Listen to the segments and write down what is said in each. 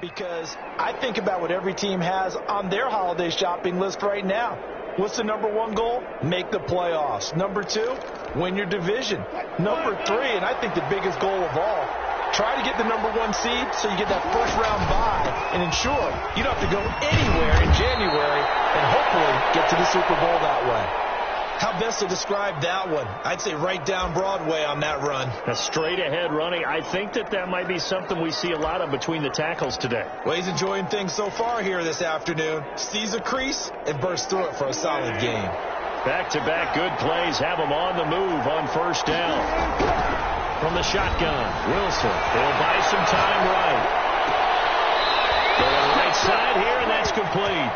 because I think about what every team has on their holiday shopping list right now. What's the number one goal? Make the playoffs. Number two, win your division. Number three, and I think the biggest goal of all, try to get the number one seed so you get that first round bye and ensure you don't have to go anywhere in January and hopefully get to the Super Bowl that way. How best to describe that one? I'd say right down Broadway on that run. A straight ahead running. I think that might be something we see a lot of between the tackles today. Well, he's enjoying things so far here this afternoon. Sees a crease and bursts through it for a solid game. Back-to-back good plays have him on the move on first down. From the shotgun, Wilson. They'll buy some time right. Going right side here, and that's complete.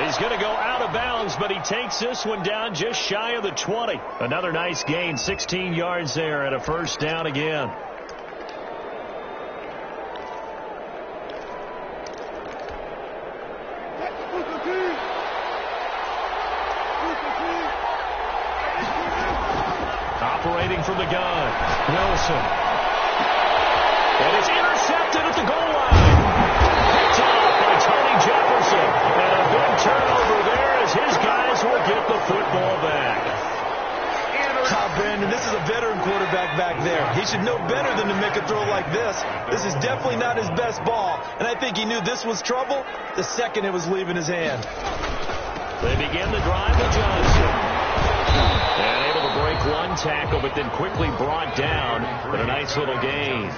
He's going to go out of bounds, but he takes this one down just shy of the 20. Another nice gain, 16 yards there at a first down again. Operating from the gun, Wilson. And it's intercepted at the goal line. Picked off by Tony Jefferson. And a big turnover there as his guys will get the football back. Brandon, this is a veteran quarterback back there. He should know better than to make a throw like this. This is definitely not his best ball. And I think he knew this was trouble the second it was leaving his hand. They begin the drive with Johnson. And able to break one tackle, but then quickly brought down. But a nice little gain.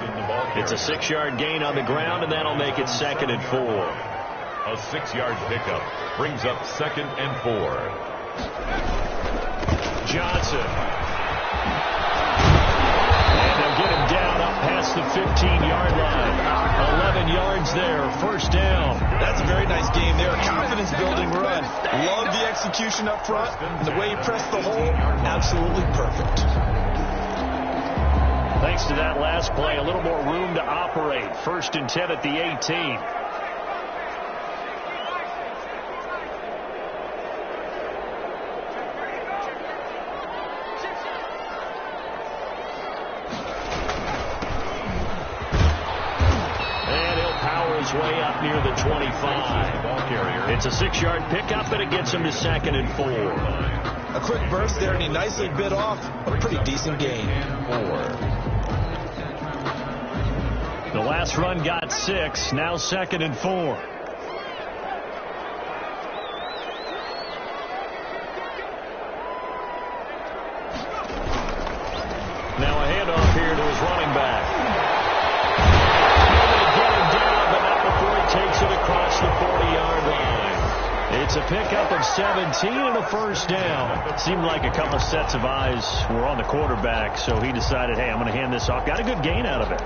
It's a 6-yard gain on the ground, and that'll make it 2nd and 4. A 6-yard pickup brings up 2nd and 4. Johnson. And they'll get him down up past the 15-yard line. 11 yards there, first down. That's a very nice game there. A confidence-building run. Love the execution up front. And the way he pressed the hole, absolutely perfect. Thanks to that last play, a little more room to operate. 1st and 10 at the 18. Way up near the 25. It's a 6-yard pickup, and it gets him to 2nd and 4. A quick burst there, and he nicely bit off a pretty decent gain. 4. The last run got 6. Now 2nd and 4. Now a handoff here to his running back. Takes it across the 40-yard line. It's a pickup of 17 and a first down. Seemed like a couple sets of eyes were on the quarterback, so he decided, hey, I'm going to hand this off. Got a good gain out of it.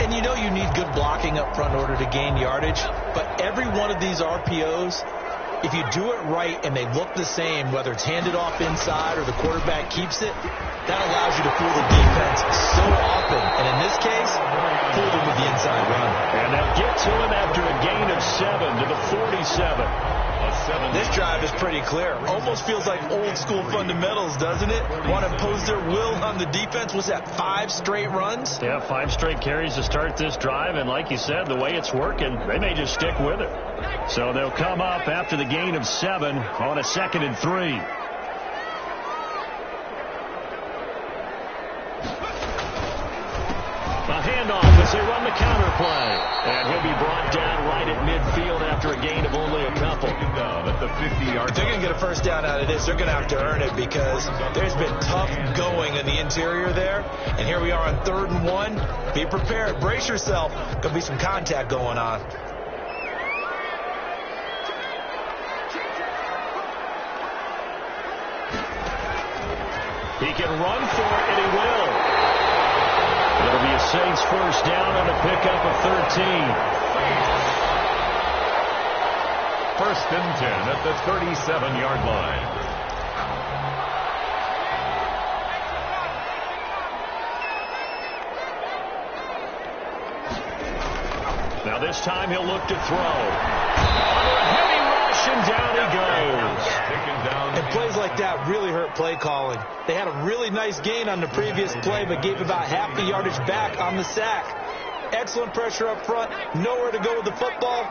And you know you need good blocking up front in order to gain yardage, but every one of these RPOs, if you do it right and they look the same, whether it's handed off inside or the quarterback keeps it, that allows you to fool the defense so often. And in this case, fool them with the inside run. And they'll get to him after a gain of 7 to the 47. This drive is pretty clear. Almost feels like old school fundamentals, doesn't it? Want to impose their will on the defense. Was that 5 straight runs? Yeah, 5 straight carries to start this drive. And like you said, the way it's working, they may just stick with it. So they'll come up after the gain of 7 on a 2nd and 3. A handoff as they run the counter play. And he'll be brought down right at midfield after a gain of only a couple. At the 50-yard. They're going to get a first down out of this. They're going to have to earn it because there's been tough going in the interior there. And here we are on 3rd and 1. Be prepared. Brace yourself. Going to be some contact going on. He can run for it, and he will. It'll be a Saints first down and a pickup of 13. 1st and 10 at the 37-yard line. Now this time he'll look to throw. Under a heavy rush, and down he goes. And plays like that really hurt play calling. They had a really nice gain on the previous play, but gave about half the yardage back on the sack. Excellent pressure up front. Nowhere to go with the football.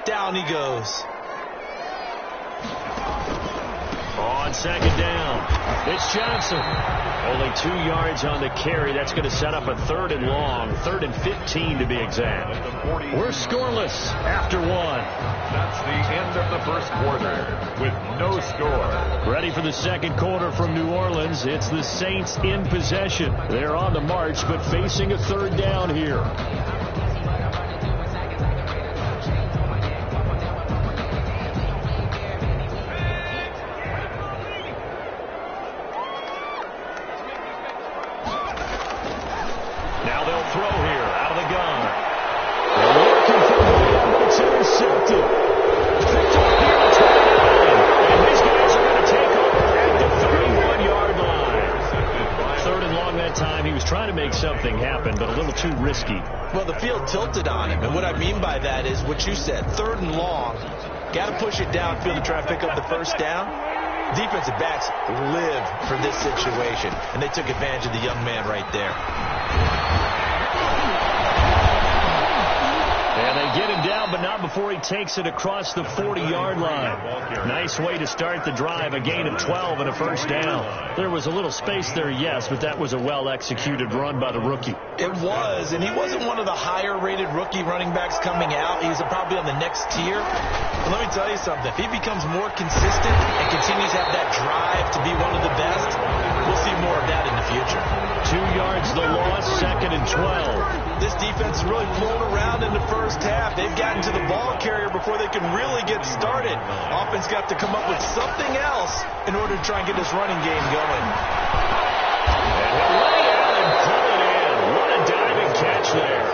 Down he goes. On second down, it's Johnson. Only 2 yards on the carry. That's going to set up a 3rd and long, 3rd and 15 to be exact. We're scoreless after 1. That's the end of the first quarter with no score. Ready for the second quarter from New Orleans. It's the Saints in possession. They're on the march, but facing a 3rd down here. Now they'll throw here out of the gun. They're looking for Mamba, but it's intercepted. Picked up here at the 29. And these guys are going to take over at the 31-yard line. 3rd and long that time. He was trying to make something happen, but a little too risky. Well, the field tilted on him, and what I mean by that is what you said, 3rd and long. Got to push it downfield to try and pick up the first down. Defensive backs live for this situation, and they took advantage of the young man right there. And they get him down, but not before he takes it across the 40-yard line. Nice way to start the drive, a gain of 12 and a first down. There was a little space there, yes, but that was a well-executed run by the rookie. It was, and he wasn't one of the higher-rated rookie running backs coming out. He's probably on the next tier. But let me tell you something. If he becomes more consistent and continues to have that drive to be one of the best, we'll see more of that in the future. 2 yards the loss, 2nd and 12. This defense is really flown around in the first half. They've gotten to the ball carrier before they can really get started. Offense got to come up with something else in order to try and get this running game going. And he'll lay out and pull it in. What a diving catch there.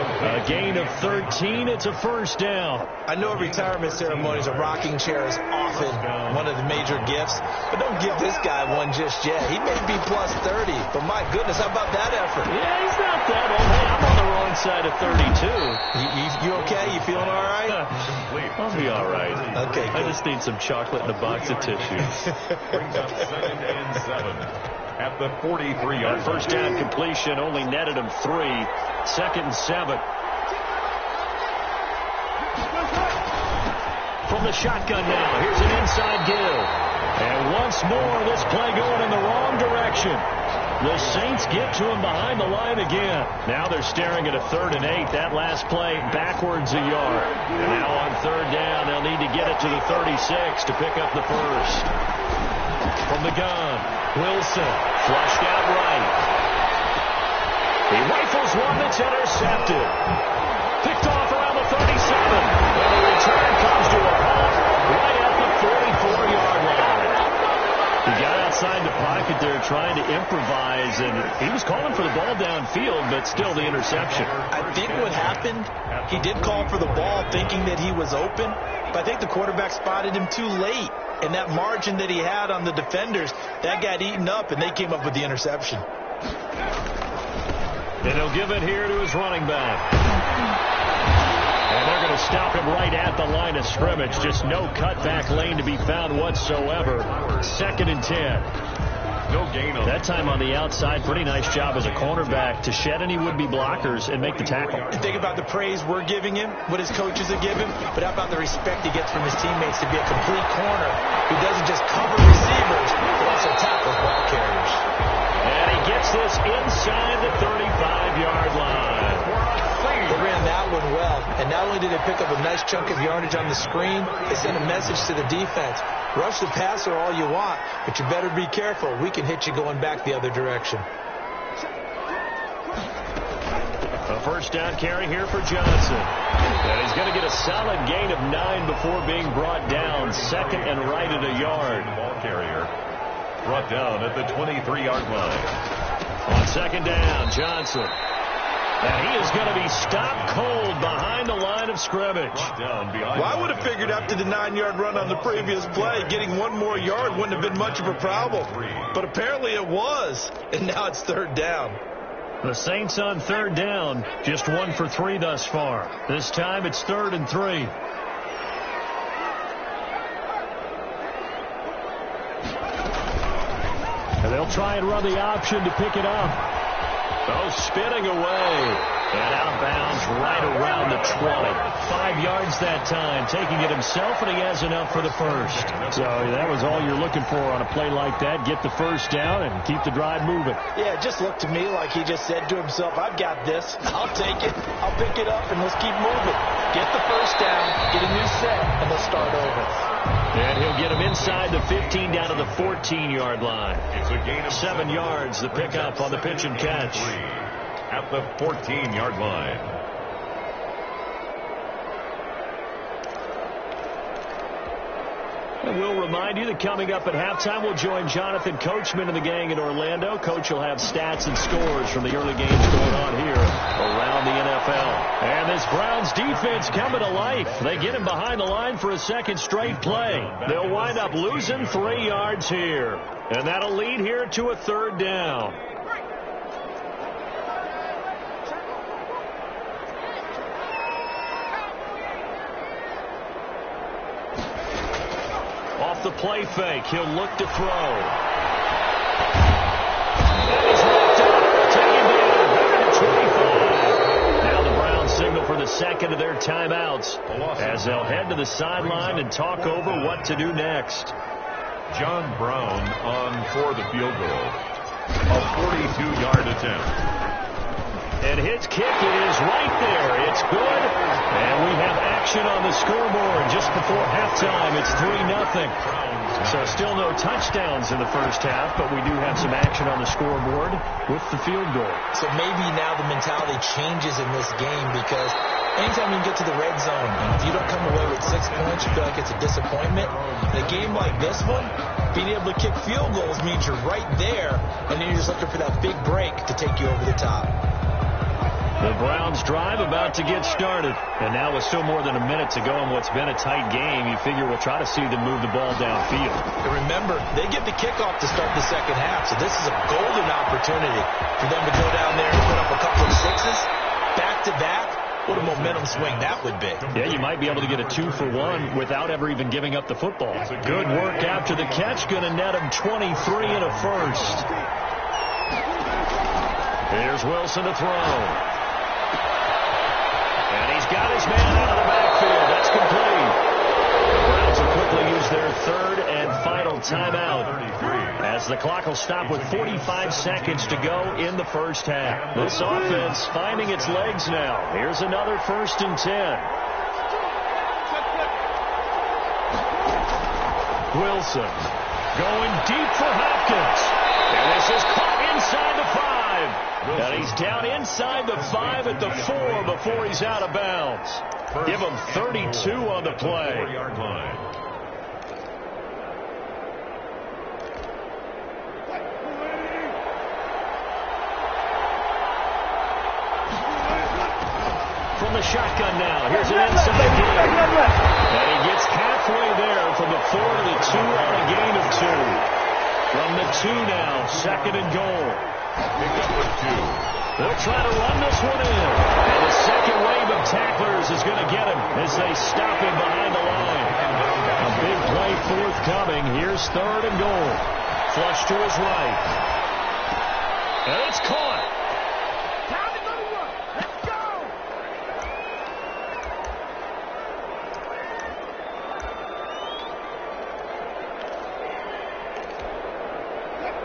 A gain of 13. It's a first down. I know at retirement ceremonies, a rocking chair is often one of the major gifts, but don't give this guy one just yet. He may be plus 30, but my goodness, how about that effort? Yeah, he's not that old. Hey, I'm on the wrong side of 32. You okay? You feeling all right? I'll be all right. Okay, I just need some chocolate and a box of tissues. Brings up 2nd and 7 at the 43-yard line. First down completion only netted him 3. 2nd and 7. From the shotgun now, here's an inside give. And once more, this play going in the wrong direction. The Saints get to him behind the line again. Now they're staring at a 3rd and 8. That last play backwards a yard. And now on 3rd down, they'll need to get it to the 36 to pick up the first. From the gun, Wilson flushed out right. He rifles one that's intercepted. Picked off around the 37. And the return comes to a halt right at the 44-yard line. He got outside the pocket there trying to improvise, and he was calling for the ball downfield, but still the interception. I think what happened, he did call for the ball thinking that he was open, but I think the quarterback spotted him too late. And that margin that he had on the defenders, that got eaten up, and they came up with the interception. And he'll give it here to his running back. And they're going to stop him right at the line of scrimmage. Just no cutback lane to be found whatsoever. 2nd and 10. No gain on that time on the outside. Pretty nice job as a cornerback to shed any would-be blockers and make the tackle. You think about the praise we're giving him, what his coaches are giving, but how about the respect he gets from his teammates to be a complete corner who doesn't just cover receivers, but also tackles ball carriers. And he gets this inside the 35-yard line. They ran that one well, and not only did they pick up a nice chunk of yardage on the screen, they sent a message to the defense. Rush the passer all you want, but you better be careful. We can hit you going back the other direction. A first down carry here for Johnson. And he's going to get a solid gain of 9 before being brought down. 2nd and right at a yard. Ball carrier brought down at the 23-yard line. On 2nd down, Johnson. And he is going to be stopped cold behind the line of scrimmage. Well, I would have figured after the 9-yard run on the previous play, getting one more yard wouldn't have been much of a problem. But apparently it was. And now it's 3rd down. The Saints on 3rd down, just 1 for 3 thus far. This time it's 3rd and 3. And they'll try and run the option to pick it up. Oh, spinning away. And outbound right around the 20. 5 yards that time, taking it himself, and he has enough for the first. So that was all you're looking for on a play like that. Get the first down and keep the drive moving. Yeah, it just looked to me like he just said to himself, I've got this. I'll take it. I'll pick it up, and let's keep moving. Get the first down, get a new set, and let's start over. And he'll get him inside the 15 down to the 14-yard line. It's a gain of 7 yards, the pickup on the pitch and catch. At the 14-yard line. And we'll remind you that coming up at halftime, we'll join Jonathan Coachman and the gang in Orlando. Coach will have stats and scores from the early games going on here around the NFL. And this Browns defense coming to life. They get him behind the line for a second straight play. They'll wind up losing 3 yards here. And that'll lead here to a third down. Off the play fake, he'll look to throw. That is knocked up, taken down, back to 25. Now the Browns signal for the second of their timeouts as they'll head to the sideline and talk over what to do next. John Brown on for the field goal. A 42-yard attempt. And his kick, it is right there. It's good. And we have action on the scoreboard just before halftime. It's 3-0. So still no touchdowns in the first half, but we do have some action on the scoreboard with the field goal. So maybe now the mentality changes in this game because anytime you get to the red zone, and if you don't come away with 6 points, you feel like it's a disappointment. In a game like this one, being able to kick field goals means you're right there, and then you're just looking for that big break to take you over the top. The Browns drive about to get started. And now with still more than a minute to go in what's been a tight game, you figure we'll try to see them move the ball downfield. And remember, they get the kickoff to start the second half, so this is a golden opportunity for them to go down there and put up a couple of sixes back-to-back. What a momentum swing that would be. Yeah, you might be able to get a 2-for-1 without ever even giving up the football. Good work after the catch. Going to net him 23 and a first. Here's Wilson to throw. And he's got his man out of the backfield. That's complete. The Browns will quickly use their third and final timeout as the clock will stop with 45 seconds to go in the first half. This offense finding its legs now. Here's another 1st and 10. Wilson going deep for Hopkins. And this is caught inside the 5. And he's down inside the 5 at the 4 before he's out of bounds. Give him 32 on the play. From the shotgun now. Here's an inside game. And he gets halfway there from the 4 to the 2 on a gain of 2. From the 2 now, 2nd and goal. Pick up with 2. They'll try to run this one in. And the second wave of tacklers is going to get him as they stop him behind the line. A big play forthcoming. Here's 3rd and goal. Flush to his right. And it's caught. Time to go to work. Let's go.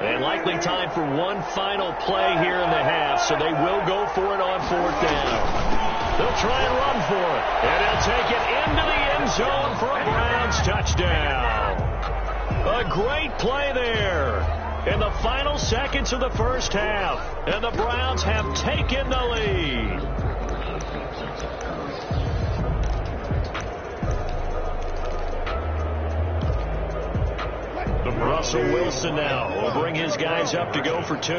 And likely time for one final play here in the half, so they will go for it on 4th down. They'll try and run for it, and they'll take it into the end zone for a Browns touchdown. A great play there in the final seconds of the first half, and the Browns have taken the lead. Russell Wilson now will bring his guys up to go for 2.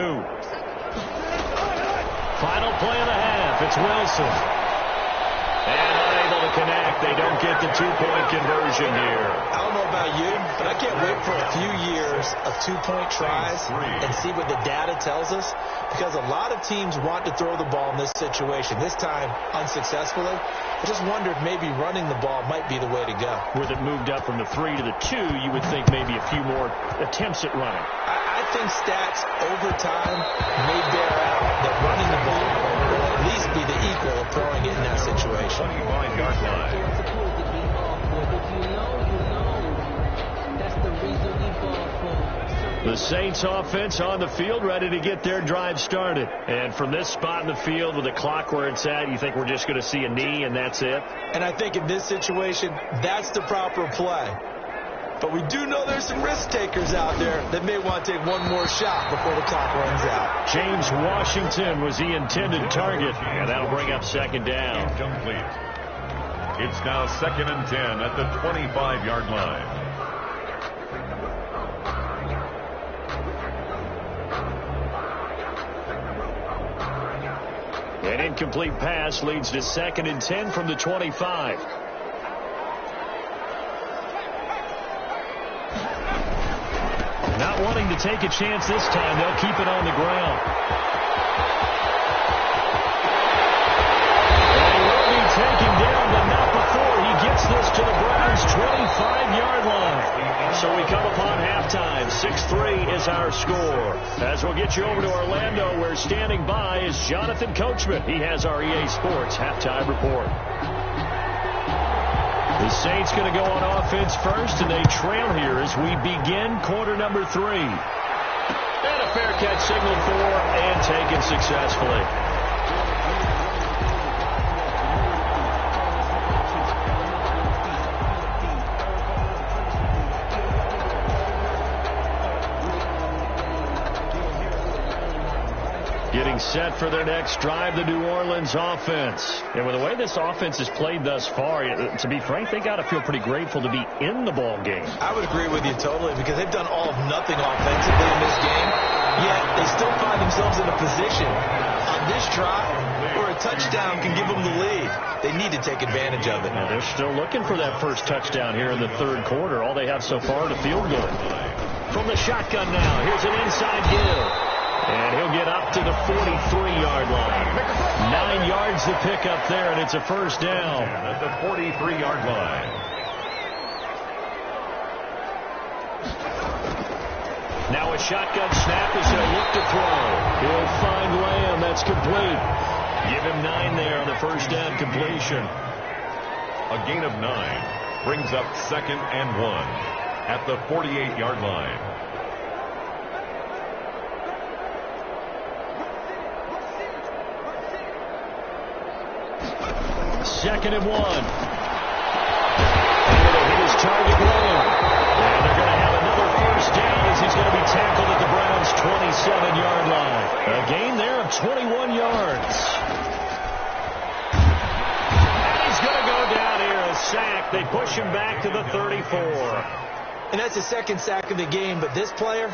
Final play of the half. It's Wilson. And unable to connect. They don't get the 2-point conversion here. I don't know about you, but I can't wait for a few years of 2-point tries and see what the data tells us, because a lot of teams want to throw the ball in this situation. This time, unsuccessfully. I just wonder if maybe running the ball might be the way to go. With it moved up from the 3 to the 2, you would think maybe a few more attempts at running. I think stats over time may bear out that running the ball will at least be the equal of throwing it in 25-yard line. The Saints offense on the field, ready to get their drive started. And from this spot in the field with the clock where it's at, you think we're just going to see a knee and that's it? And I think in this situation, that's the proper play. But we do know there's some risk takers out there that may want to take one more shot before the clock runs out. James Washington was the intended target, and that'll bring up second down. Incomplete. It's now 2nd and 10 at the 25-yard line. An incomplete pass leads to 2nd and 10 from the 25. Not wanting to take a chance this time, they'll keep it on the ground. And he will be taken down, but not before he gets this to the Browns' 25-yard line. So we come upon halftime. 6-3 is our score. As we'll get you over to Orlando, where standing by is Jonathan Coachman. He has our EA Sports halftime report. The Saints going to go on offense first, and they trail here as we begin quarter number 3. And a fair catch signaled for and taken successfully. Getting set for their next drive, the New Orleans offense. And with the way this offense has played thus far, to be frank, they got to feel pretty grateful to be in the ball game. I would agree with you totally, because they've done all of nothing offensively in this game, yet they still find themselves in a position on this drive where a touchdown can give them the lead. They need to take advantage of it. Now they're still looking for that first touchdown here in the third quarter. All they have so far to field goal. From the shotgun now, here's an inside give. And he'll get up to the 43-yard line. 9 yards to pick up there, and it's a first down. At the 43-yard line. Now a shotgun snap as he'll look to throw. He'll find Lamb. That's complete. Give him 9 there on the first down completion. A gain of 9 brings up 2nd and 1 at the 48-yard line. Second and 1. And it'll hit his target Lamb. And they're going to have another first down as he's going to be tackled at the Browns' 27-yard line. A gain there of 21 yards. And he's going to go down here, a sack. They push him back to the 34. And that's the second sack of the game, but this player,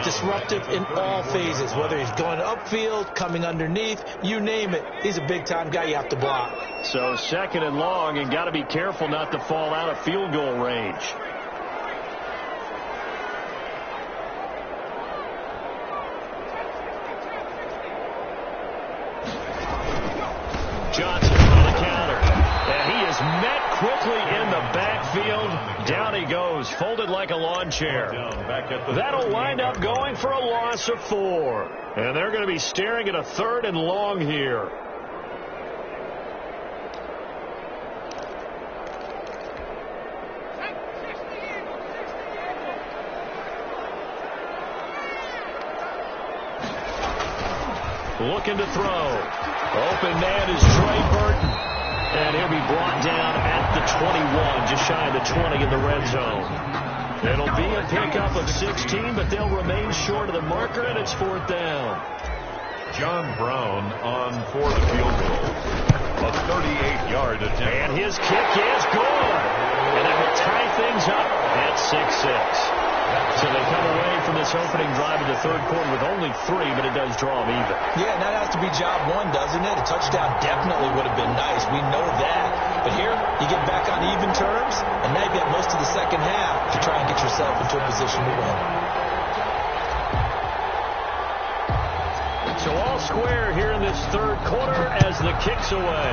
disruptive in all phases, whether he's going upfield, coming underneath, you name it. He's a big-time guy you have to block. So 2nd and long, and got to be careful not to fall out of field goal range. Johnson on the counter. And he is met quickly in the backfield. Down he goes, folded like a lawn chair. That'll wind up going for a loss of 4. And they're going to be staring at a 3rd and long here. Looking to throw. Open man is Trey Burton. And he'll be brought down at the 21, just shy of the 20 in the red zone. It'll be a pickup of 16, but they'll remain short of the marker, and it's 4th down. John Brown on for the field goal. A 38-yard attempt. And his kick is good. And that will tie things up at 6-6. So they come away from this opening drive of the third quarter with only 3, but it does draw them even. Yeah, and that has to be job 1, doesn't it? A touchdown definitely would have been nice. We know that. But here, you get back on even terms, and now you've got most of the second half to try and get yourself into a position to win. So all square here in this third quarter as the kick's away.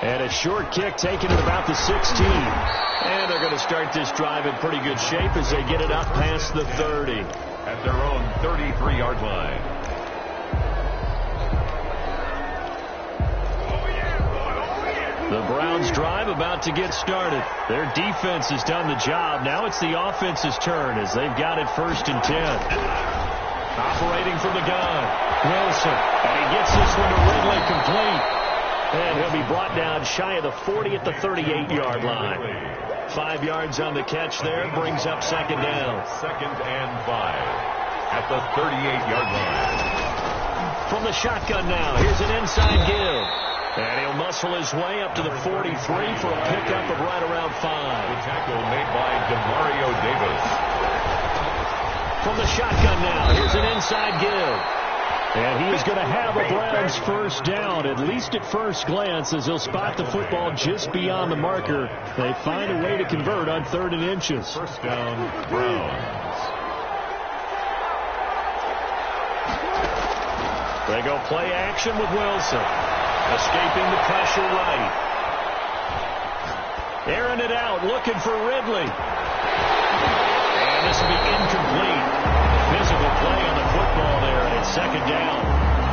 And a short kick taken at about the 16. And they're going to start this drive in pretty good shape as they get it up past the 30. At their own 33-yard line. Browns drive about to get started. Their defense has done the job. Now it's the offense's turn as they've got it 1st and 10. Operating from the gun, Wilson. And he gets this one to Ridley complete. And he'll be brought down shy of the 40 at the 38-yard line. 5 yards on the catch there. Brings up 2nd down. 2nd and 5 at the 38-yard line. From the shotgun now, here's an inside give. And he'll muscle his way up to the 43 for a pickup of right around 5. The tackle made by Demario Davis. From the shotgun now, here's an inside give. And he is going to have a Browns 1st down, at least at first glance, as he'll spot the football just beyond the marker. They find a way to convert on 3rd and inches. 1st down, Browns. They go play action with Wilson. Escaping the pressure right. Airing it out, looking for Ridley. And this will be incomplete. Physical play on the football there, and it's 2nd down.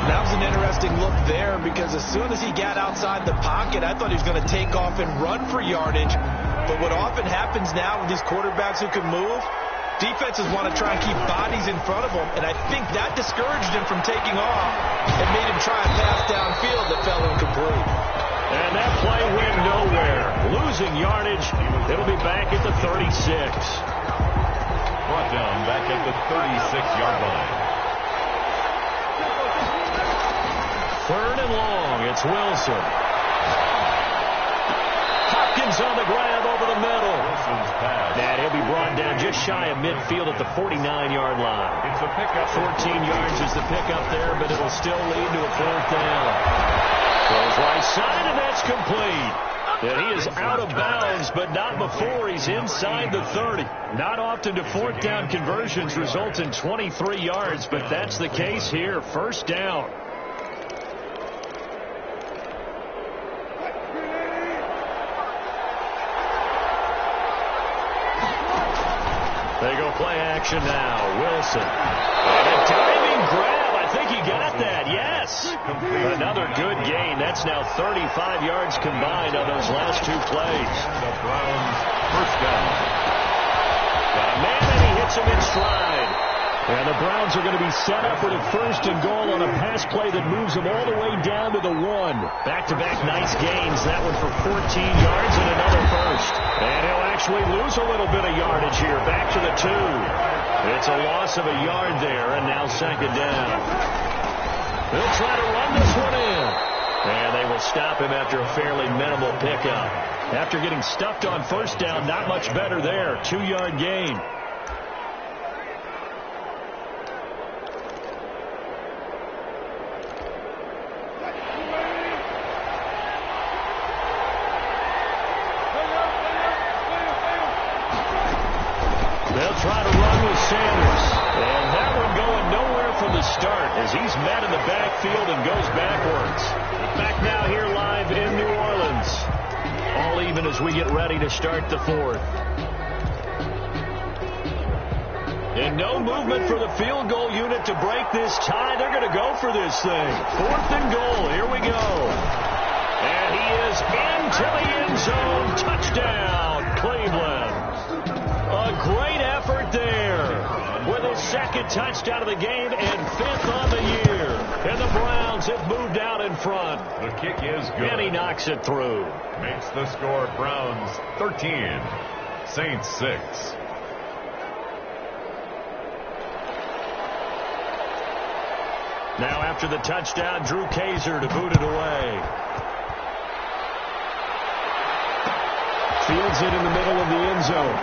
That was an interesting look there because as soon as he got outside the pocket, I thought he was going to take off and run for yardage. But what often happens now with these quarterbacks who can move, defenses want to try and keep bodies in front of them, and I think that discouraged him from taking off and made him try a pass downfield that fell incomplete. And that play went nowhere. Losing yardage. It'll be back at the 36. Brought down back at the 36-yard line. 3rd and long. It's Wilson. Hopkins on the grab over the middle. Wilson's pass. And he'll be brought down just shy of midfield at the 49-yard line. It's a pickup. 14 yards is the pickup there, but it'll still lead to a 4th down. Goes right side, and that's complete. And he is out of bounds, but not before he's inside the 30. Not often do 4th down conversions result in 23 yards, but that's the case here. 1st down. They go play action now. Wilson. And a diving grab. I think he got that. Yes. Another good gain. That's now 35 yards combined on those last 2 plays. The Browns 1st down. Got a man, and he hits him in stride. And the Browns are going to be set up with a 1st and goal on a pass play that moves them all the way down to the 1. Back-to-back nice gains. That one for 14 yards and another 1st. And he'll actually lose a little bit of yardage here. Back to the 2. It's a loss of a yard there, and now 2nd down. They'll try to run this one in. And they will stop him after a fairly minimal pickup. After getting stuffed on 1st down, not much better there. 2-yard gain. They'll try to run with Sanders. And that one going nowhere from the start as he's met in the backfield and goes backwards. Back now here live in New Orleans. All even as we get ready to start the 4th. And no movement for the field goal unit to break this tie. They're going to go for this thing. 4th and goal. Here we go. And he is into the end zone. Touchdown, Cleveland. A great effort there with his 2nd touchdown of the game and 5th on the year. And the Browns have moved out in front. The kick is good. And he knocks it through. Makes the score Browns 13, Saints 6. Now after the touchdown, Drew Kaiser to boot it away. Fields it in the middle of the end zone.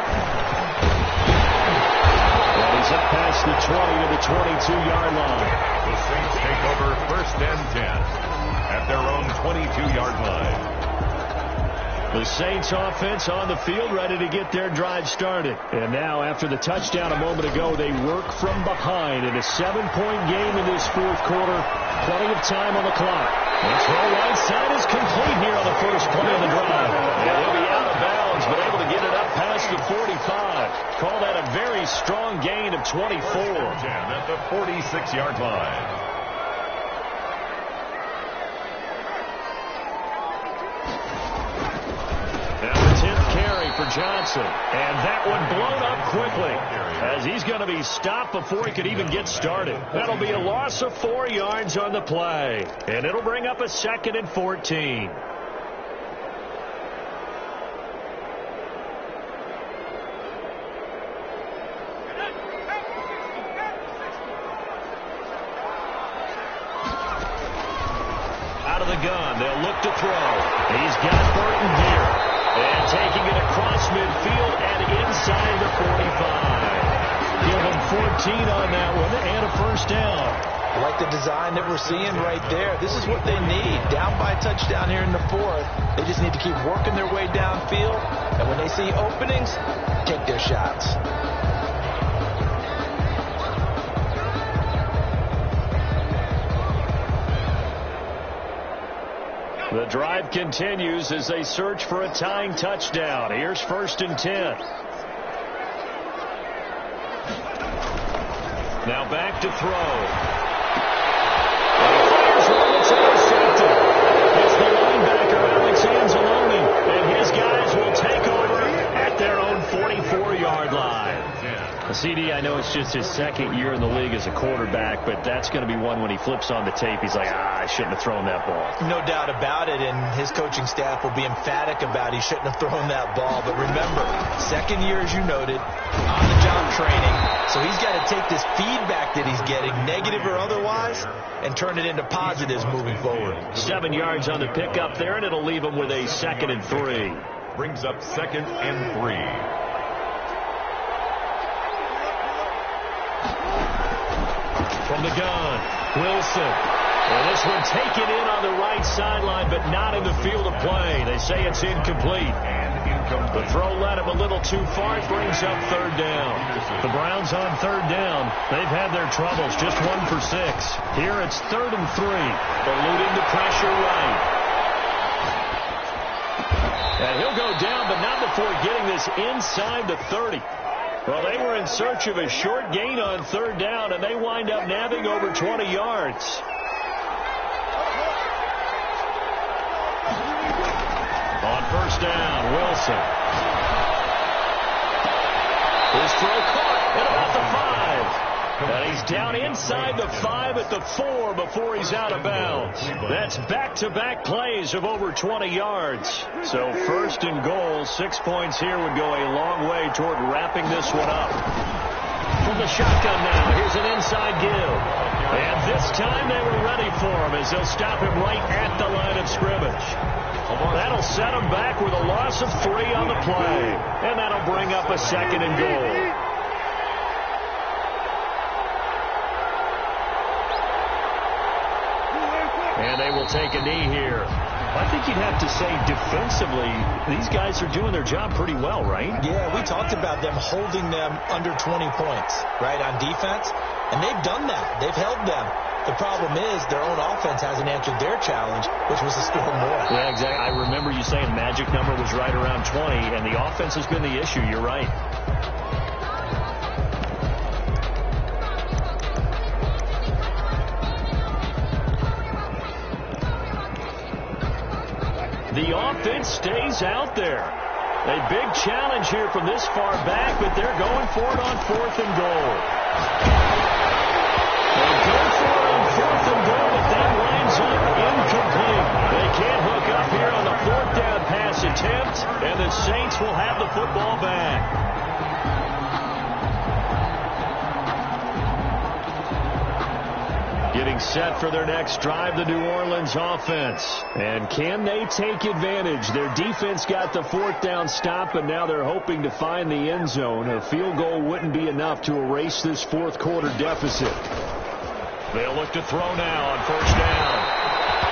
And he's up past the 20 to the 22-yard line. The Saints take over 1st and 10 at their own 22-yard line. The Saints offense on the field ready to get their drive started. And now after the touchdown a moment ago, they work from behind in a 7-point game in this 4th quarter. Plenty of time on the clock. The throw right side is complete here on the first play of the drive. And he'll be out of bounds, but able to get it up past the 45. Call that a very strong gain of 24. At the 46-yard line. for Johnson. And that one blown up quickly as he's going to be stopped before he could even get started. That'll be a loss of 4 yards on the play. And it'll bring up a 2nd and 14. Out of the gun, they'll look to throw. He's got Burton here. And taking it across midfield and inside the 45. Give him 14 on that one and a first down. I like the design that we're seeing right there. This is what they need. Down by a touchdown here in the 4th. They just need to keep working their way downfield. And when they see openings, take their shots. The drive continues as they search for a tying touchdown. Here's 1st and 10. Now back to throw. And he fires one that's intercepted. It's the linebacker, Alex Anzalone, and his guys will take over at their own 44-yard line. CD, I know it's just his 2nd year in the league as a quarterback, but that's going to be one when he flips on the tape, he's like, I shouldn't have thrown that ball. No doubt about it, and his coaching staff will be emphatic about he shouldn't have thrown that ball. But remember, 2nd year, as you noted, on-the-job training, so he's got to take this feedback that he's getting, negative or otherwise, and turn it into positives moving forward. 7 yards on the pickup there, and it'll leave him with a 2nd and 3. Brings up 2nd and 3. From the gun, Wilson. Well, this one taken in on the right sideline, but not in the field of play. They say it's incomplete. The throw led him a little too far. It brings up 3rd down. The Browns on 3rd down. They've had their troubles, just 1 for 6. Here it's 3rd and 3. Eluding the pressure right. And he'll go down, but not before getting this inside the 30. Well, they were in search of a short gain on 3rd down, and they wind up nabbing over 20 yards. On 1st down, Wilson. His throw caught at about the 5. And he's down inside the 5 at the 4 before he's out of bounds. That's back-to-back plays of over 20 yards. So 1st and goal, 6 points here would go a long way toward wrapping this one up. From the shotgun now, here's an inside give. And this time they were ready for him as they'll stop him right at the line of scrimmage. That'll set him back with a loss of 3 on the play. And that'll bring up a 2nd and goal. And they will take a knee here. I think you'd have to say defensively, these guys are doing their job pretty well, right? Yeah, we talked about them holding them under 20 points, right, on defense. And they've done that. They've held them. The problem is their own offense hasn't answered their challenge, which was to score more. Yeah, exactly. I remember you saying the magic number was right around 20, and the offense has been the issue. You're right. The offense stays out there. A big challenge here from this far back, but they're going for it on 4th and goal. They go for it on 4th and goal, but that winds up incomplete. They can't hook up here on the 4th down pass attempt, and the Saints will have the football back. Getting set for their next drive, the New Orleans offense. And can they take advantage? Their defense got the 4th down stop, but now they're hoping to find the end zone. A field goal wouldn't be enough to erase this 4th quarter deficit. They'll look to throw now on 1st down.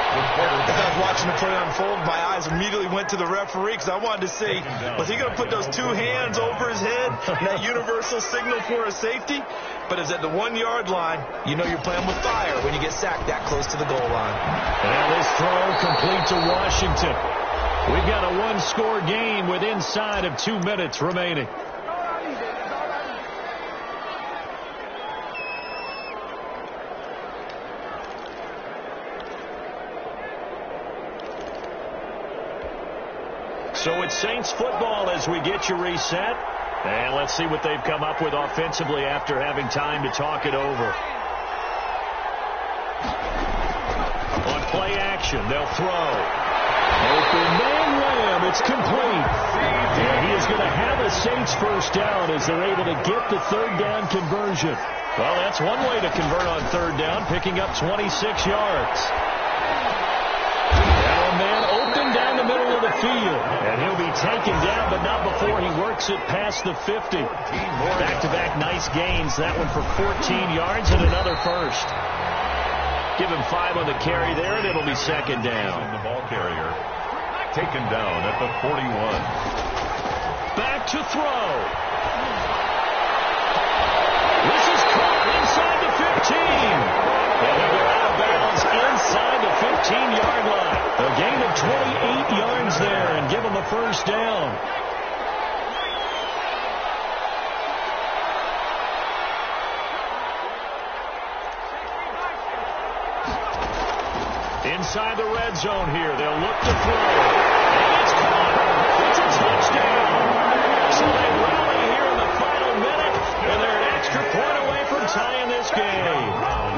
As I was watching the play unfold, my eyes immediately went to the referee because I wanted to see, was he going to put those 2 hands over his head, that universal signal for a safety? But it's at the 1 yard line. You know you're playing with fire when you get sacked that close to the goal line. And this throw complete to Washington. We've got a 1-score game with inside of 2 minutes remaining. So it's Saints football as we get you reset. And let's see what they've come up with offensively after having time to talk it over. On play action, they'll throw. Open man Lamb, it's complete. And he is going to have a Saints first down as they're able to get the third down conversion. Well, that's one way to convert on third down, picking up 26 yards. Now a man open down the middle of the field. And he'll be taken down, but not before he works it past the 50. Back-to-back nice gains. That one for 14 yards and another first. Give him 5 on the carry there, and it'll be second down. The ball carrier taken down at the 41. Back to throw. This is caught inside the 15. And he'll go out of bounds inside the 15-yard line. A gain of 28 yards there and give him a first down. Inside the red zone here. They'll look to throw. And it's caught. It's a touchdown. So they rally here in the final minute, and they're an extra point away from tying this game. On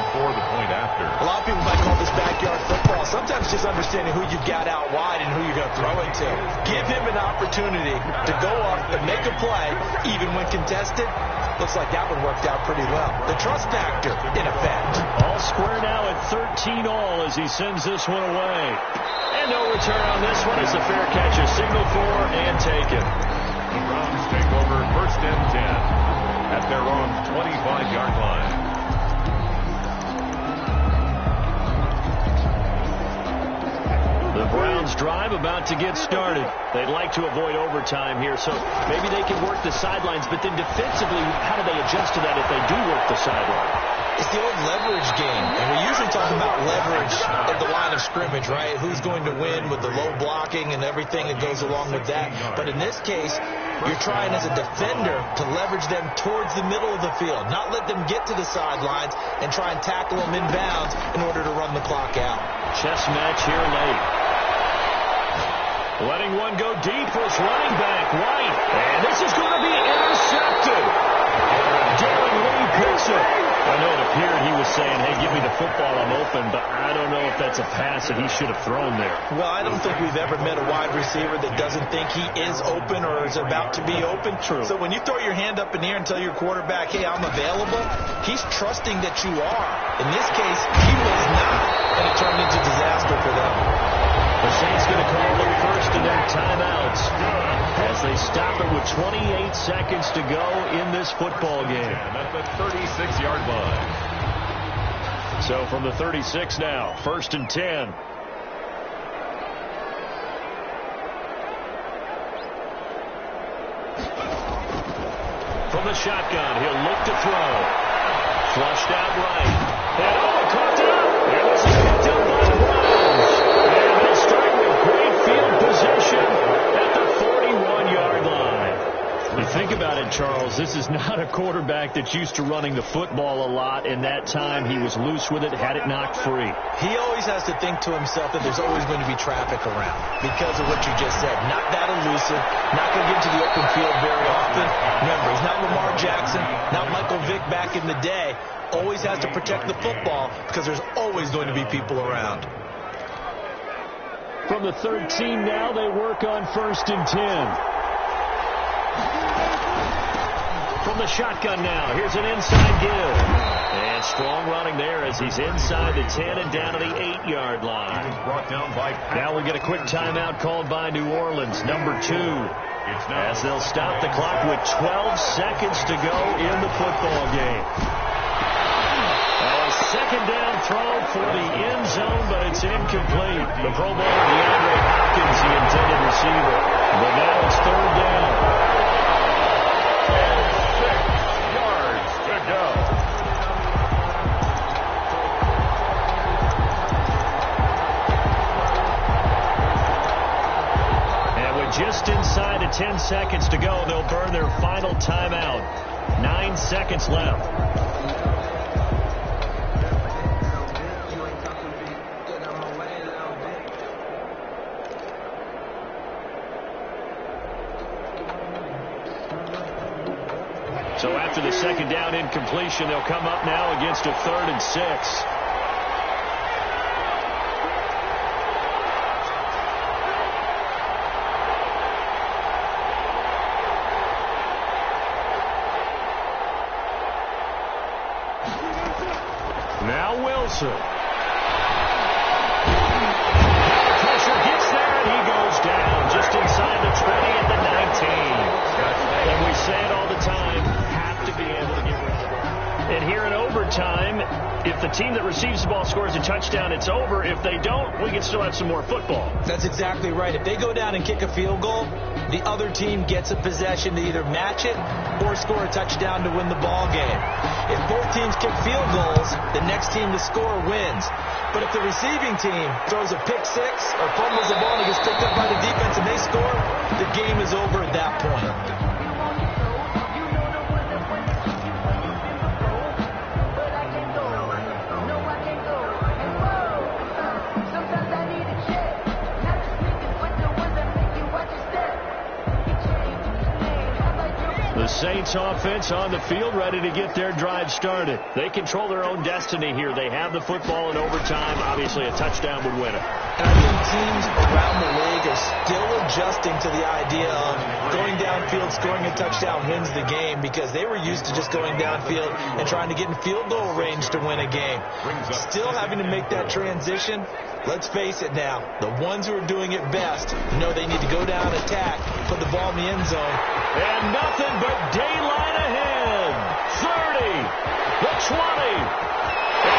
for the point after. A lot of people might call this backyard football. Sometimes just understanding who you've got out wide and who you're going to throw it to. Give him an opportunity to go up and make a play, even when contested. Looks like that one worked out pretty well. The trust factor, in effect. All square now at 13 all as he sends this one away. And no return on this one as the fair catch is signaled for and taken. The Browns take over first and 10 at their own 25-yard line. The Browns drive about to get started. They'd like to avoid overtime here, so maybe they can work the sidelines, but then defensively, how do they adjust to that if they do work the sideline? It's the old leverage game, and we usually talk about leverage at the line of scrimmage, right? Who's going to win with the low blocking and everything that goes along with that. But in this case, you're trying as a defender to leverage them towards the middle of the field, not let them get to the sidelines and try and tackle them inbounds in order to run the clock out. Chess match here late. Letting one go deep for his running back, White. And this is going to be intercepted. Darren Lee picks it. I know it appeared he was saying, hey, give me the football, I'm open, but I don't know if that's a pass that he should have thrown there. Well, I don't think we've ever met a wide receiver that doesn't think he is open or is about to be open. True. So when you throw your hand up in the air and tell your quarterback, hey, I'm available, he's trusting that you are. In this case, he was not, and it turned into disaster for them. The Saints going to call their first and then timeouts as they stop it with 28 seconds to go in this football game. At the 36-yard line. So from the 36 now, first and 10. From the shotgun, he'll look to throw. Flushed out right. And caught up. And this is picked up by the Browns. And they'll start with great field position at the 41-yard line. You think about it, Charles, this is not a quarterback that's used to running the football a lot, and that time he was loose with it, had it knocked free. He always has to think to himself that there's always going to be traffic around because of what you just said. Not that elusive, not going to get to the open field very often. Remember, he's not Lamar Jackson, not Michael Vick back in the day. Always has to protect the football because there's always going to be people around. From the 13 now, they work on first and 10. From the shotgun now, here's an inside give. And strong running there as he's inside the 10 and down to the 8-yard line. Brought down by now we get a quick timeout called by New Orleans, number 2. As they'll stop the clock with 12 seconds to go in the football game. A second down throw for the end zone, but it's incomplete. The Pro Bowler DeAndre Hopkins, the intended receiver. But now it's third down. 6 yards to go. And with just inside of 10 seconds to go, they'll burn their final timeout. 9 seconds left. So after the second down incompletion, they'll come up now against a 3rd and 6. Now Wilson. Pressure gets there, and he goes down just inside the 20 at the 19. And we say it all the time, have to be able to get rid of the ball. And here in overtime, if the team that receives the ball scores a touchdown, it's over. If they don't, we can still have some more football. That's exactly right. If they go down and kick a field goal, the other team gets a possession to either match it or score a touchdown to win the ball game. If both teams kick field goals, the next team to score wins. But if the receiving team throws a pick six or fumbles the ball and it gets picked up by the defense and they score, the game is over at that point. Saints offense on the field, ready to get their drive started. They control their own destiny here. They have the football in overtime. Obviously, a touchdown would win it. And I think teams around the league are still adjusting to the idea of going downfield, scoring a touchdown wins the game, because they were used to just going downfield and trying to get in field goal range to win a game. Still having to make that transition. Let's face it now, the ones who are doing it best know they need to go down, attack, put the ball in the end zone. And nothing but daylight ahead. 30, the 20,